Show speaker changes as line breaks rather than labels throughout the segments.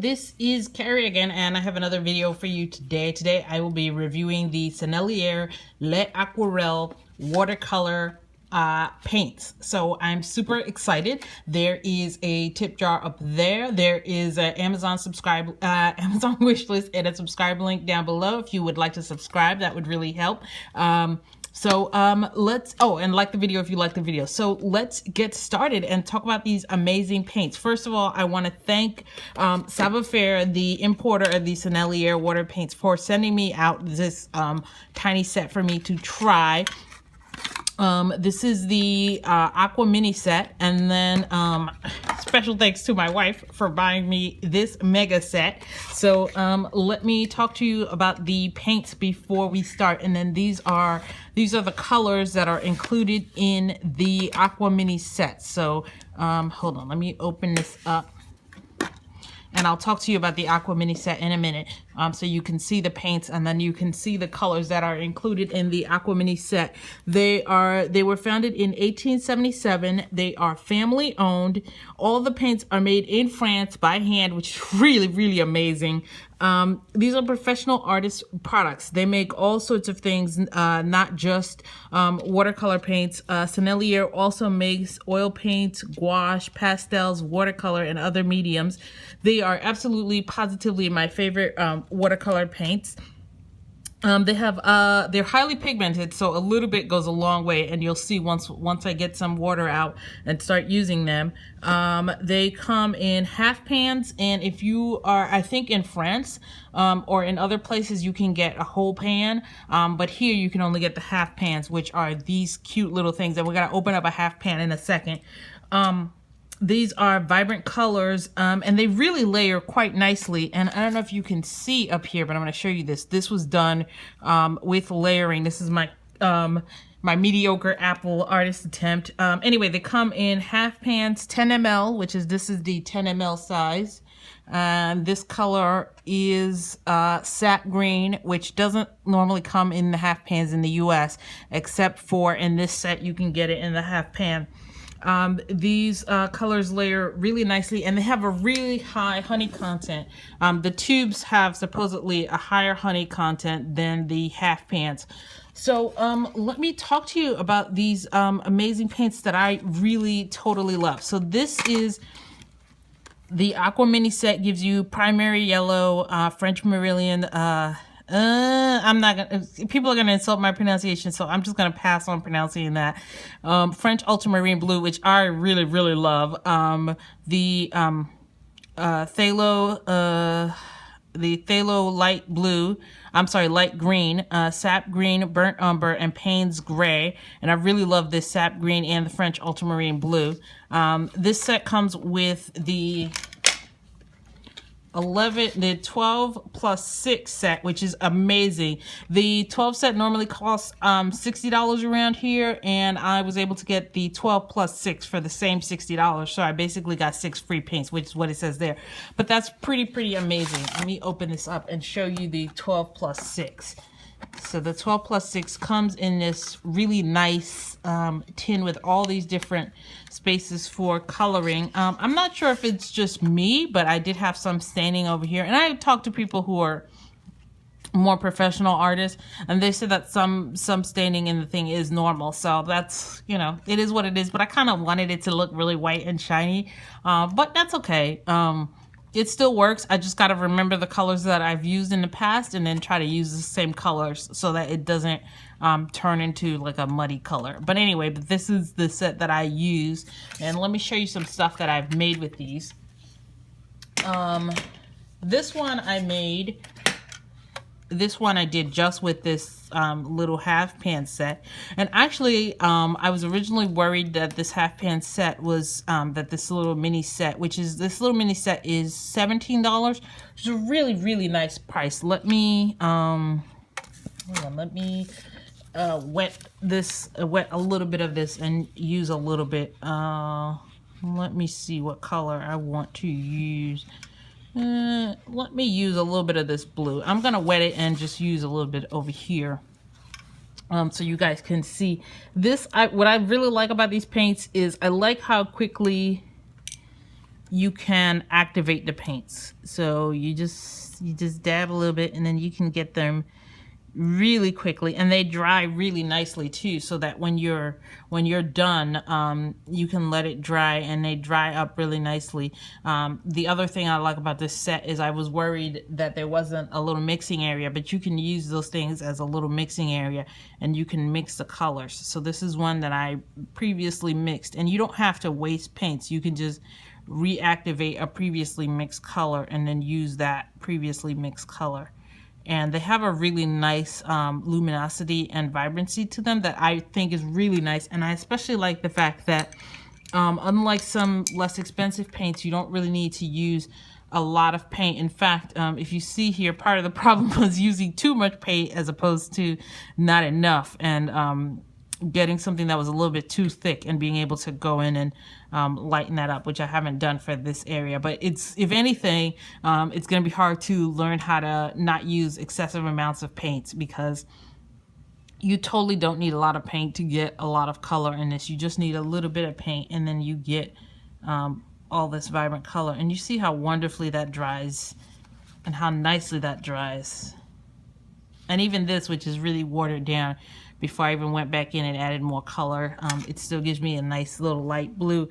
this is Carrie again, and I have another video for you today. Today I will be reviewing the Sennelier Aquarelle watercolor paints. So I'm super excited. There is a tip jar up there. There is an Amazon wish list and a subscribe link down below. If you would like to subscribe, that would really help. And like the video if you like the video. So let's get started and talk about these amazing paints. First of all, I want to thank Savoir-Faire, the importer of the Sennelier water paints, for sending me out this tiny set for me to try. This is the Aqua Mini set, and then special thanks to my wife for buying me this mega set. So let me talk to you about the paints before we start, and then these are the colors that are included in the Aqua Mini set. So hold on, let me open this up. And I'll talk to you about the Aqua Mini set in a minute, so you can see the paints, and then you can see the colors that are included in the Aqua Mini set. They were founded in 1877. They are family owned. All the paints are made in France by hand, which is really, really amazing. These are professional artist products. They make all sorts of things, not just watercolor paints. Sennelier also makes oil paints, gouache, pastels, watercolor, and other mediums. They are absolutely, positively my favorite watercolor paints. They're highly pigmented, so a little bit goes a long way, and you'll see once I get some water out and start using them. They come in half pans, and if you are, I think in France or in other places, you can get a whole pan, but here you can only get the half pans, which are these cute little things, and we're gonna open up a half pan in a second. These are vibrant colors, and they really layer quite nicely. And I don't know if you can see up here, but I'm going to show you this. This was done with layering. This is my my mediocre Apple artist attempt. Anyway, they come in half pans, 10 ml, this is the 10 ml size. And this color is sap green, which doesn't normally come in the half pans in the US, except for in this set you can get it in the half pan. These colors layer really nicely, and they have a really high honey content. The tubes have supposedly a higher honey content than the half pans. So let me talk to you about these amazing paints that I really totally love. So this is the Aqua Mini set. Gives you primary yellow, French Vermilion, I'm not gonna, people are gonna insult my pronunciation, so I'm just gonna pass on pronouncing that. French Ultramarine Blue, which I really, really love. The Phthalo light blue, light green, sap green, burnt umber, and Payne's gray. And I really love this sap green and the French Ultramarine Blue. This set comes with the 12 plus 6 set, which is amazing. The 12 set normally costs $60 around here, and I was able to get the 12 plus 6 for the same $60. So I basically got 6 free paints, which is what it says there. But that's pretty amazing. Let me open this up and show you the 12 plus 6. So the 12 plus 6 comes in this really nice tin with all these different spaces for coloring. I'm not sure if it's just me, but I did have some staining over here. And I talked to people who are more professional artists, and they said that some staining in the thing is normal. So that's, you know, it is what it is. But I kind of wanted it to look really white and shiny, but that's okay. It still works. I just got to remember the colors that I've used in the past, and then try to use the same colors so that it doesn't turn into like a muddy color. But anyway, this is the set that I use, and let me show you some stuff that I've made with these. This one I made. This one I did just with this little half pan set. And actually, I was originally worried that this half pan set was, that this little mini set, this little mini set is $17, which is a really, really nice price. Let me, hold on, let me wet a little bit of this and use a little bit. Let me see what color I want to use. Let me use a little bit of this blue. I'm gonna wet it and just use a little bit over here, so you guys can see this. What I really like about these paints is I like how quickly you can activate the paints. So you just dab a little bit, and then you can get them really quickly, and they dry really nicely too, so that when you're done, you can let it dry, and they dry up really nicely. The other thing I like about this set is I was worried that there wasn't a little mixing area, but you can use those things as a little mixing area, and you can mix the colors. So this is one that I previously mixed, and you don't have to waste paints. You can just reactivate a previously mixed color and then use that previously mixed color. And they have a really nice luminosity and vibrancy to them that I think is really nice. And I especially like the fact that unlike some less expensive paints, you don't really need to use a lot of paint. In fact, if you see here, part of the problem was using too much paint as opposed to not enough, and getting something that was a little bit too thick and being able to go in and lighten that up, which I haven't done for this area. But it's, if anything, it's going to be hard to learn how to not use excessive amounts of paints, because you totally don't need a lot of paint to get a lot of color in this. You just need a little bit of paint, and then you get all this vibrant color. And you see how wonderfully that dries and how nicely that dries. And even this, which is really watered down, before I even went back in and added more color, it still gives me a nice little light blue.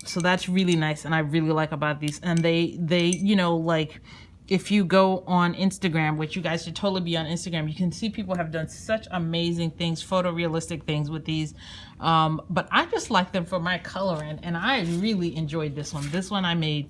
So that's really nice, and I really like about these. And they you know, like, if you go on Instagram, which you guys should totally be on Instagram, you can see people have done such amazing things, photorealistic things with these. But I just like them for my coloring, and I really enjoyed this one. This one I made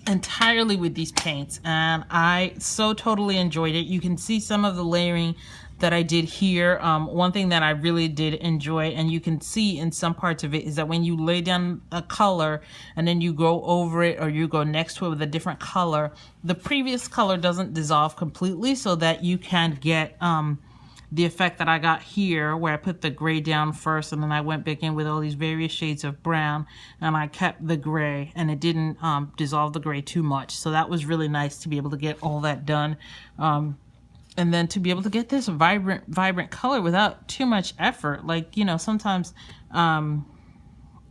entirely with these paints, and I so totally enjoyed it. You can see some of the layering that I did here. One thing that I really did enjoy, and you can see in some parts of it, is that when you lay down a color and then you go over it or you go next to it with a different color, the previous color doesn't dissolve completely, so that you can get the effect that I got here, where I put the gray down first and then I went back in with all these various shades of brown, and I kept the gray, and it didn't dissolve the gray too much. So that was really nice to be able to get all that done. And then to be able to get this vibrant color without too much effort. Like, you know, sometimes,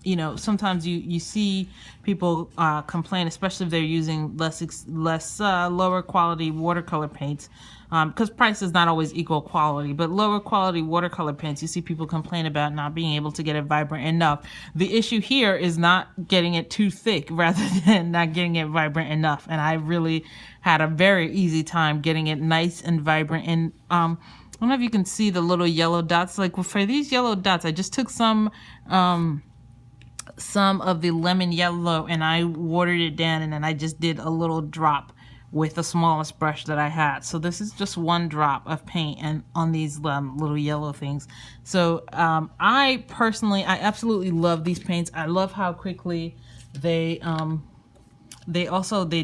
you see people complain, especially if they're using lower quality watercolor paints, because price is not always equal quality, but lower quality watercolor paints, you see people complain about not being able to get it vibrant enough. The issue here is not getting it too thick rather than not getting it vibrant enough. And I really had a very easy time getting it nice and vibrant. And I don't know if you can see the little yellow dots. Like, for these yellow dots, I just took some of the lemon yellow and I watered it down, and then I just did a little drop with the smallest brush that I had. So this is just one drop of paint and on these little yellow things. So I absolutely love these paints. I love how quickly they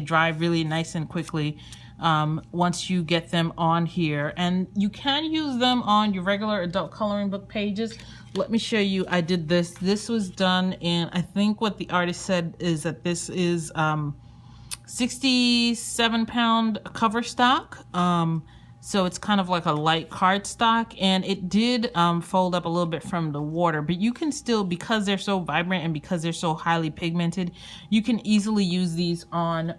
dry really nice and quickly once you get them on here. And you can use them on your regular adult coloring book pages. Let me show you. I did this. This was done in, I think what the artist said is that this is 67-pound cover stock. So it's kind of like a light cardstock, and it did fold up a little bit from the water, but you can still, because they're so vibrant and because they're so highly pigmented, you can easily use these on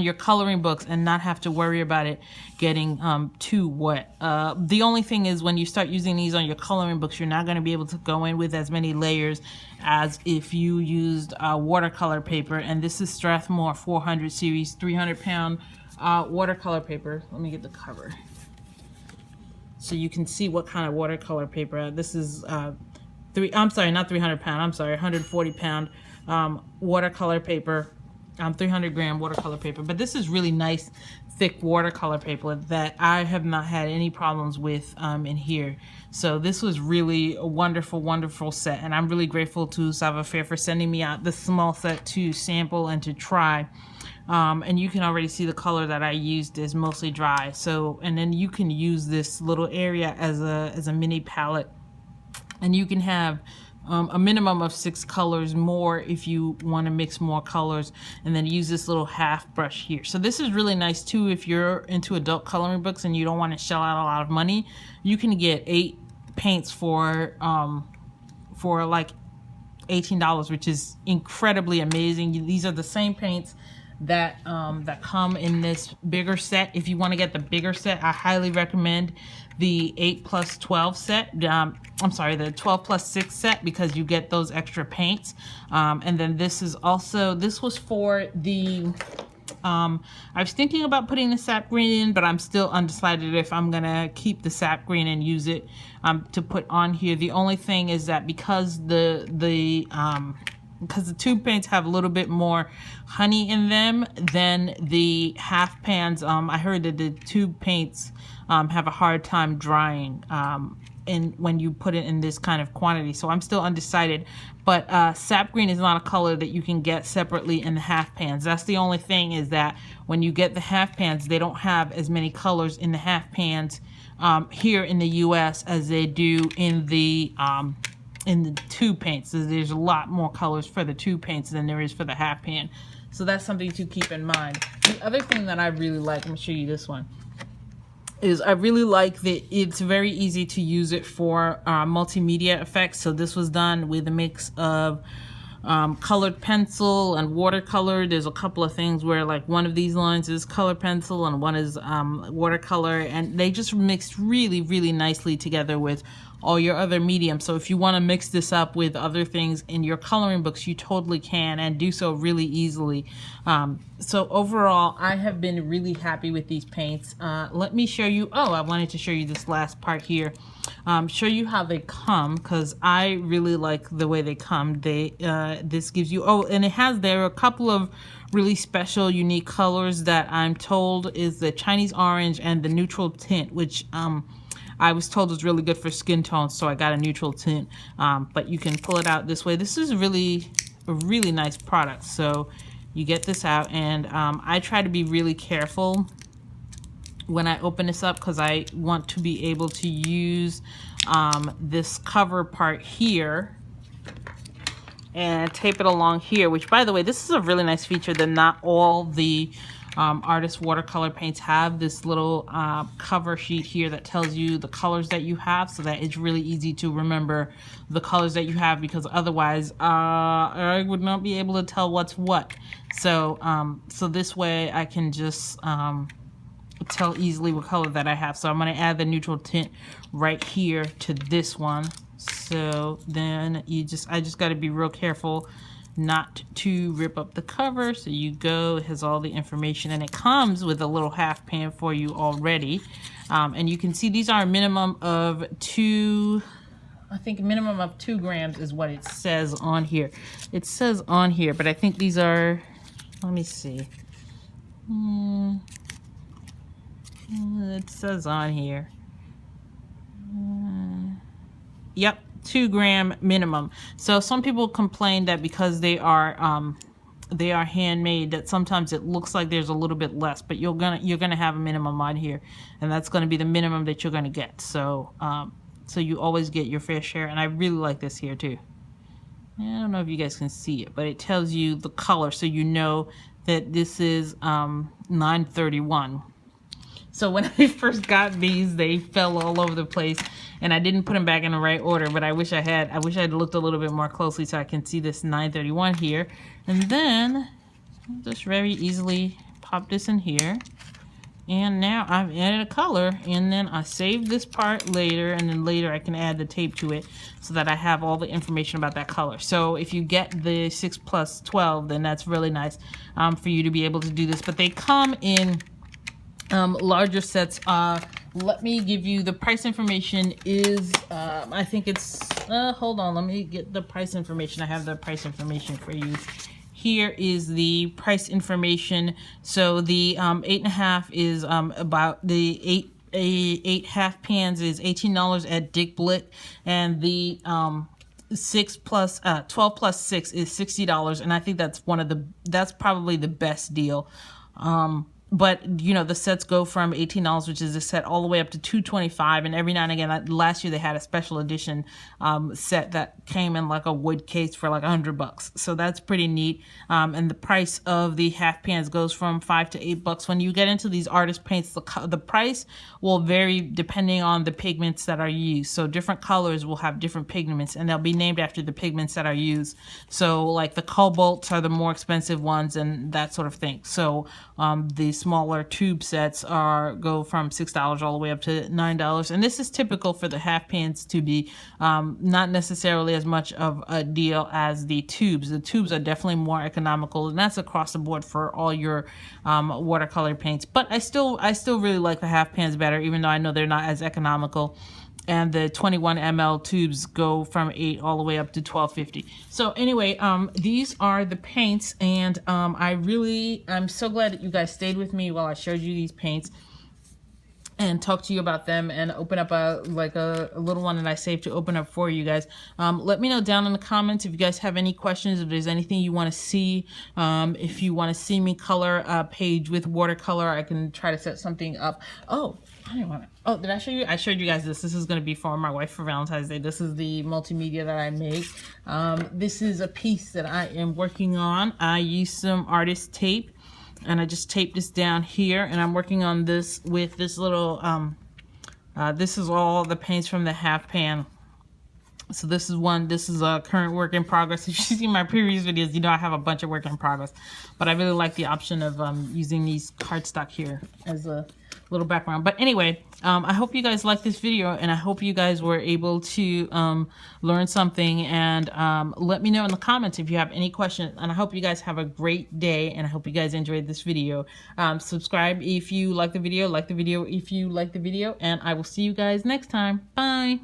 your coloring books and not have to worry about it getting too wet. The only thing is, when you start using these on your coloring books, you're not going to be able to go in with as many layers as if you used watercolor paper. And this is Strathmore 400 series 300-pound watercolor paper. Let me get the cover so you can see what kind of watercolor paper. This is not 300 pound, I'm sorry, 140-pound watercolor paper. 300-gram watercolor paper. But this is really nice, thick watercolor paper that I have not had any problems with in here. So this was really a wonderful, wonderful set. And I'm really grateful to Savoir-Faire for sending me out this small set to sample and to try. And you can already see the color that I used is mostly dry. So, and then you can use this little area as a mini palette. And you can have a minimum of 6 colors more if you want to mix more colors, and then use this little half brush here. So this is really nice too if you're into adult coloring books and you don't want to shell out a lot of money. You can get 8 paints for like $18, which is incredibly amazing. These are the same paints that that come in this bigger set. If you want to get the bigger set, I highly recommend the 8+12 set. I'm sorry, the 12+6 set, because you get those extra paints. And then this is also, this was for the I was thinking about putting the sap green in, but I'm still undecided if I'm gonna keep the sap green and use it to put on here. The only thing is that because the tube paints have a little bit more honey in them than the half pans, I heard that the tube paints have a hard time drying when you put it in this kind of quantity. So I'm still undecided, but sap green is not a color that you can get separately in the half pans. That's the only thing, is that when you get the half pans, they don't have as many colors in the half pans here in the US as they do in the tube paints. So there's a lot more colors for the tube paints than there is for the half pan. So that's something to keep in mind. The other thing that I really like, let me show you this one, is I really like that it's very easy to use it for multimedia effects. So this was done with a mix of colored pencil and watercolor. There's a couple of things where, like, one of these lines is colored pencil and one is watercolor, and they just mixed really, really nicely together with all your other mediums. So if you want to mix this up with other things in your coloring books, you totally can, and do so really easily. So overall, I have been really happy with these paints. Let me show you, I wanted to show you this last part here. Show you how they come, because I really like the way they come. This gives you, and there are a couple of really special, unique colors that I'm told is the Chinese orange and the neutral tint, which I was told was really good for skin tones, so I got a neutral tint. But you can pull it out this way. This is really a really nice product. So you get this out, and I try to be really careful when I open this up, because I want to be able to use this cover part here and tape it along here, which, by the way, this is a really nice feature that not all the artist watercolor paints have. This little cover sheet here that tells you the colors that you have, so that it's really easy to remember the colors that you have, because otherwise I would not be able to tell what's what. So so this way I can just tell easily what color that I have. So I'm going to add the neutral tint right here to this one. So then I just got to be real careful not to rip up the cover. So you go, it has all the information, and it comes with a little half pan for you already. And you can see these are a minimum of minimum of 2 grams is what it says on here. It says on here, but I think these are, let me see. It says on here. Yep, 2 gram minimum. So some people complain that because they are handmade, that sometimes it looks like there's a little bit less, but you're gonna have a minimum on here, and that's gonna be the minimum that you're gonna get. So so you always get your fair share. And I really like this here too. I don't know if you guys can see it, but it tells you the color, so you know that this is 931. So when I first got these, they fell all over the place, and I didn't put them back in the right order, but I wish I had. I wish I had looked a little bit more closely so I can see this 931 here. And then I'll just very easily pop this in here. And now I've added a color, and then I save this part later, and then later I can add the tape to it so that I have all the information about that color. So if you get the 6+12, then that's really nice for you to be able to do this. But they come in larger sets. Let me give you the price information. Is I think it's hold on, let me get the price information. I have the price information for you. Here is the price information. So the 8.5 is about the eight half pans is $18 at Dick Blick, and the 12+6 is $60, and I think that's probably the best deal. But you know, the sets go from $18, which is a set, all the way up to $225. And every now and again, last year they had a special edition set that came in like a wood case for like $100. So that's pretty neat. And the price of the half pans goes from $5 to $8. When you get into these artist paints, the price will vary depending on the pigments that are used. So different colors will have different pigments, and they'll be named after the pigments that are used. So like the cobalts are the more expensive ones and that sort of thing. So the smaller tube sets go from $6 all the way up to $9. And this is typical for the half pans to be not necessarily as much of a deal as the tubes. The tubes are definitely more economical, and that's across the board for all your watercolor paints. But I still really like the half pans better, even though I know they're not as economical. And the 21 ml tubes go from $8 all the way up to $12.50. So anyway, these are the paints, and I'm so glad that you guys stayed with me while I showed you these paints and talk to you about them and open up a little one that I saved to open up for you guys. Let me know down in the comments if you guys have any questions, if there's anything you want to see. If you want to see me color a page with watercolor, I can try to set something up. Oh, I didn't want to. Oh, did I show you? I showed you guys this. This is going to be for my wife for Valentine's Day. This is the multimedia that I make. This is a piece that I am working on. I used some artist tape, and I just taped this down here, and I'm working on this with this little, this is all the paints from the half pan. So this is a current work in progress. If you see my previous videos, you know I have a bunch of work in progress, but I really like the option of using these cardstock here as a little background. But anyway, I hope you guys liked this video, and I hope you guys were able to learn something, and let me know in the comments if you have any questions. And I hope you guys have a great day, and I hope you guys enjoyed this video. Subscribe if you like the video, if you like the video, and I will see you guys next time. Bye.